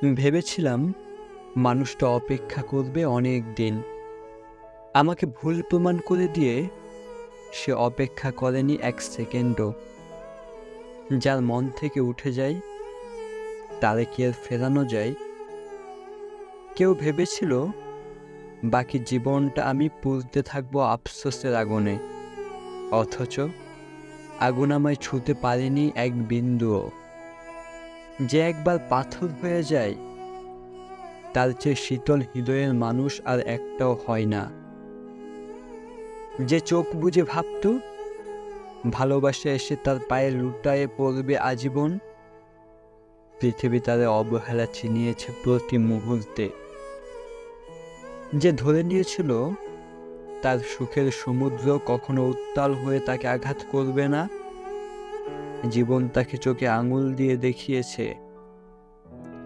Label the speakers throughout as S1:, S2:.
S1: ভেবেছিলাম মানুষটা অপেক্ষা করবে অনেক দিন, আমাকে ভুল প্রমাণ করে দিয়ে। সে অপেক্ষা করেনি এক সেকেন্ডও। যার মন থেকে উঠে যায় তারে কি আর ফেরানো যায়? কেউ ভেবেছিল বাকি জীবনটা আমি পুড়তে থাকবো আফসোসের আগুনে, অথচ আগুন আমায় ছুঁতে পারেনি এক বিন্দুও। যে একবার পাথর হয়ে যায় তার চেয়ে শীতল হৃদয়ের মানুষ আর একটাও হয় না। যে চোখ বুজে ভাবত ভালোবাসা এসে তার পায়ে লুটায়ে পড়বে আজীবন, পৃথিবী তারে অবহেলা চিনিয়েছে প্রতি মুহূর্তে। যে ধরে নিয়েছিল তার সুখের সমুদ্র কখনো উত্তাল হয়ে তাকে আঘাত করবে না, জীবন তাকে চোখে আঙুল দিয়ে দেখিয়েছে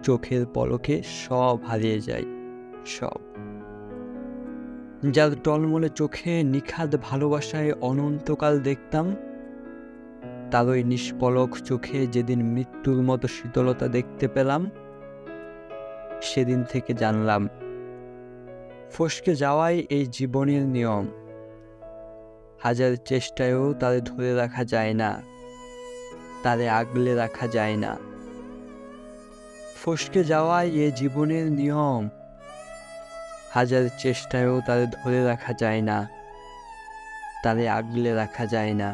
S1: চোখের পলকে সব হারিয়ে যায়, সব। যার টলমলে চোখে নিখাদ ভালোবাসায় অনন্তকাল দেখতাম, তার ওই নিষ্পলক চোখে যেদিন মৃত্যুর মতো শীতলতা দেখতে পেলাম, সেদিন থেকে জানলাম ফসকে যাওয়াই এই জীবনের নিয়ম। হাজার চেষ্টায়ও তারে ধরে রাখা যায় না, তারে আগলে রাখা যায় না। ফসকে যাওয়াই এই জীবনের নিয়ম, হাজার চেষ্টায়ও তারে ধরে রাখা যায় না, তারে আগলে রাখা যায় না।